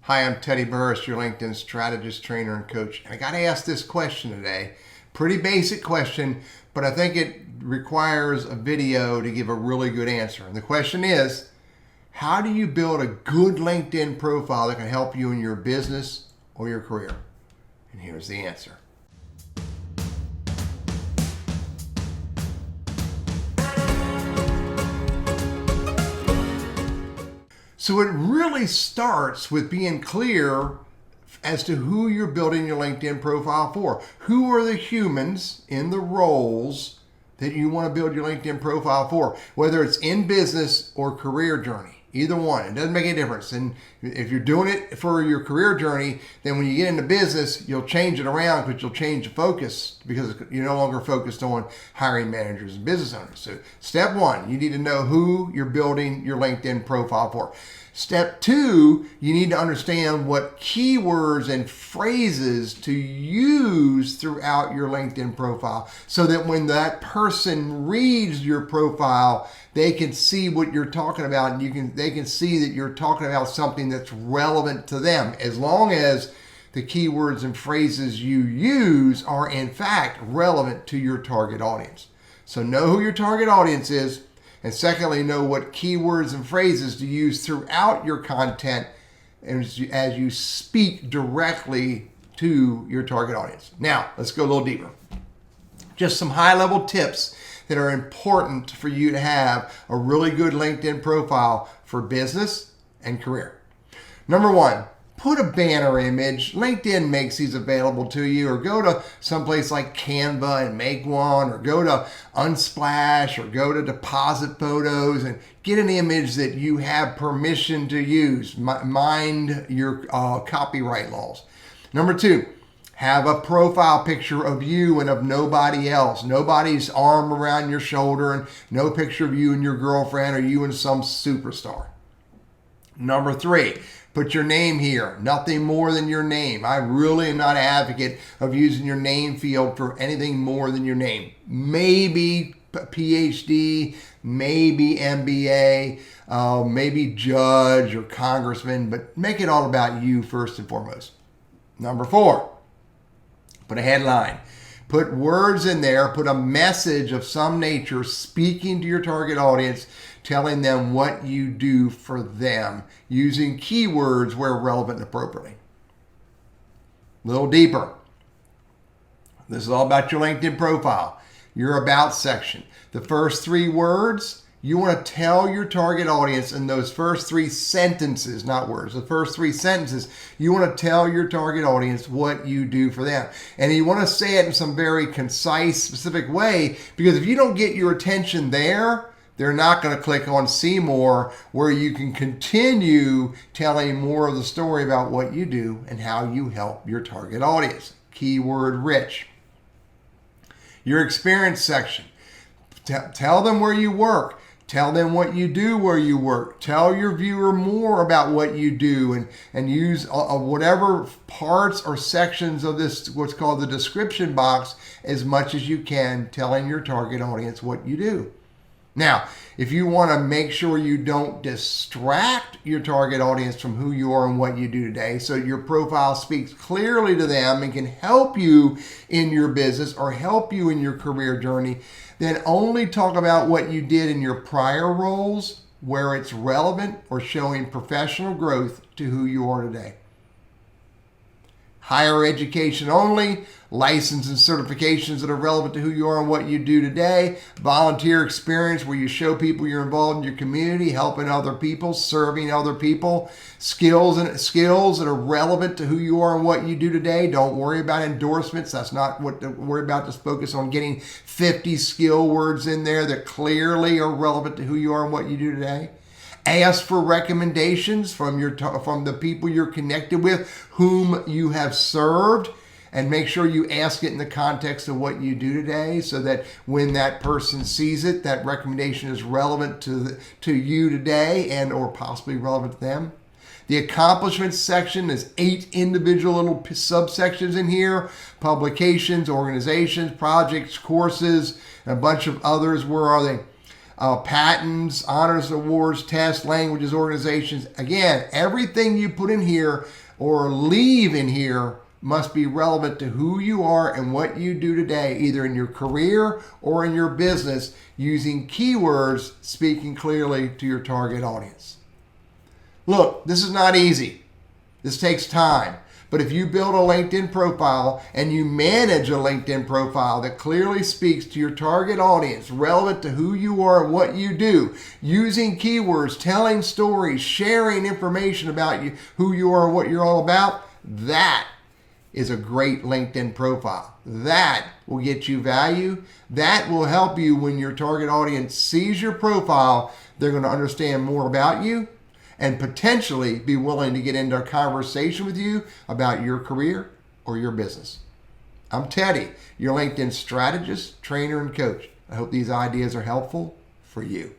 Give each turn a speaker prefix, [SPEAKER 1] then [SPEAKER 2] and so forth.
[SPEAKER 1] Hi, I'm Teddy Burriss, your LinkedIn strategist, trainer, and coach. And I got to ask this question today. Pretty basic question, but I think it requires a video to give a really good answer. And the question is, how do you build a good LinkedIn profile that can help you in your business or your career? And here's the answer. So it really starts with being clear as to who you're building your LinkedIn profile for. Who are the humans in the roles that you want to build your LinkedIn profile for, whether it's in business or career journey. Either one, it doesn't make any difference. And if you're doing it for your career journey, then when you get into business, you'll change it around, but you'll change the focus because you're no longer focused on hiring managers and business owners. So step one, you need to know who you're building your LinkedIn profile for. Step two, you need to understand what keywords and phrases to use throughout your LinkedIn profile so that when that person reads your profile, they can see what you're talking about and they can see that you're talking about something that's relevant to them, as long as the keywords and phrases you use are in fact relevant to your target audience. So know who your target audience is. And secondly, know what keywords and phrases to use throughout your content as you speak directly to your target audience. Now, let's go a little deeper. Just some high-level tips that are important for you to have a really good LinkedIn profile for business and career. Number one, put a banner image. LinkedIn makes these available to you, or go to someplace like Canva and make one, or go to Unsplash, or go to Deposit Photos and get an image that you have permission to use. Mind your copyright laws. Number two, have a profile picture of you and of nobody else. Nobody's arm around your shoulder, and no picture of you and your girlfriend or you and some superstar. Number three, put your name here, nothing more than your name. I really am not an advocate of using your name field for anything more than your name. Maybe PhD, maybe MBA, maybe judge or congressman, but make it all about you first and foremost. Number four, put a headline. Put words in there, put a message of some nature speaking to your target audience, telling them what you do for them, using keywords where relevant and appropriately. A little deeper. This is all about your LinkedIn profile, your about section. The first three words, you want to tell your target audience in those first three sentences, not words, the first three sentences, you want to tell your target audience what you do for them. And you want to say it in some very concise, specific way, because if you don't get your attention there, they're not going to click on see more, where you can continue telling more of the story about what you do and how you help your target audience. Keyword rich. Your experience section. Tell them where you work. Tell them what you do where you work. Tell your viewer more about what you do, and use whatever parts or sections of this, what's called the description box, as much as you can, telling your target audience what you do. Now, if you want to make sure you don't distract your target audience from who you are and what you do today, so your profile speaks clearly to them and can help you in your business or help you in your career journey, then only talk about what you did in your prior roles where it's relevant or showing professional growth to who you are today. Higher education only, license and certifications that are relevant to who you are and what you do today, volunteer experience where you show people you're involved in your community, helping other people, serving other people, skills that are relevant to who you are and what you do today. Don't worry about endorsements. That's not what to worry about. Just focus on getting 50 skill words in there that clearly are relevant to who you are and what you do today. Ask for recommendations from the people you're connected with, whom you have served, and make sure you ask it in the context of what you do today, so that when that person sees it, that recommendation is relevant to you today and or possibly relevant to them. The accomplishments section is 8 individual little subsections in here: publications, organizations, projects, courses, and a bunch of others. Where are they? patents, honors, awards, tests, languages, organizations. Again, everything you put in here or leave in here must be relevant to who you are and what you do today, either in your career or in your business, using keywords speaking clearly to your target audience. Look, this is not easy. This takes time. But if you build a LinkedIn profile and you manage a LinkedIn profile that clearly speaks to your target audience, relevant to who you are and what you do, using keywords, telling stories, sharing information about you, who you are and what you're all about, that is a great LinkedIn profile. That will get you value. That will help you when your target audience sees your profile. They're going to understand more about you and potentially be willing to get into a conversation with you about your career or your business. I'm Teddy, your LinkedIn strategist, trainer, and coach. I hope these ideas are helpful for you.